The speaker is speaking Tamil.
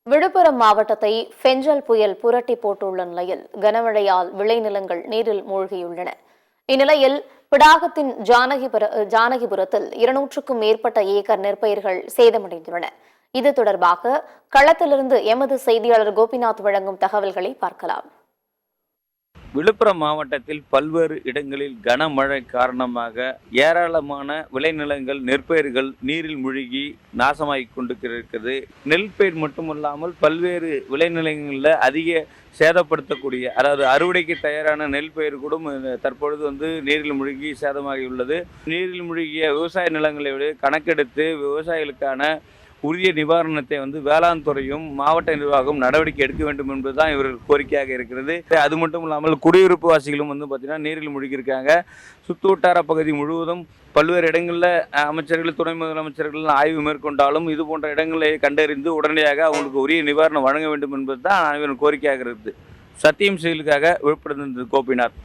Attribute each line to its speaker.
Speaker 1: விழுப்புரம் மாவட்டத்தை பெஞ்சல் புயல் புரட்டி போட்டுள்ள நிலையில் கனமழையால் விளைநிலங்கள் நீரில் மூழ்கியுள்ளன. இந்நிலையில் பிடாகத்தின் ஜானகிபுரத்தில் 200க்கும் மேற்பட்ட ஏக்கர் நெற்பயிர்கள் சேதமடைந்துள்ளன. இது தொடர்பாக களத்திலிருந்து எமது செய்தியாளர் கோபிநாத் வழங்கும் தகவல்களை பார்க்கலாம்.
Speaker 2: விழுப்புரம் மாவட்டத்தில் பல்வேறு இடங்களில் கனமழை காரணமாக ஏராளமான விளைநிலங்கள் நெற்பயிர்கள் நீரில் மூழ்கி நாசமாகிக் கொண்டிருக்கிறது. நெல் பயிர் மட்டுமல்லாமல் பல்வேறு விளைநிலங்களில் அதிக சேதப்படுத்தக்கூடிய, அதாவது அறுவடைக்கு தயாரான நெல் பயிர் கூட தற்பொழுது நீரில் மூழ்கி சேதமாகியுள்ளது. நீரில் மூழ்கிய விவசாய நிலங்களை கணக்கெடுத்து விவசாயிகளுக்கான உரிய நிவாரணத்தை வேளாண் துறையும் மாவட்ட நிர்வாகம் நடவடிக்கை எடுக்க வேண்டும் என்பதுதான் இவர்கள் கோரிக்கையாக இருக்கிறது. அது மட்டும் இல்லாமல் குடியிருப்பு வாசிகளும் பார்த்தீங்கன்னா நீரில் மூழ்கியிருக்காங்க. சுற்று வட்டார பகுதி முழுவதும் பல்வேறு இடங்களில் அமைச்சர்கள், துணை முதலமைச்சர்கள் ஆய்வு மேற்கொண்டாலும் இது போன்ற இடங்களை கண்டறிந்து உடனடியாக அவங்களுக்கு உரிய நிவாரணம் வழங்க வேண்டும் என்பது தான் இவரின் கோரிக்கையாக இருக்குது. சத்தியம் செயலுக்காக விழுப்புரத்திலிருந்து கோபிநாத்.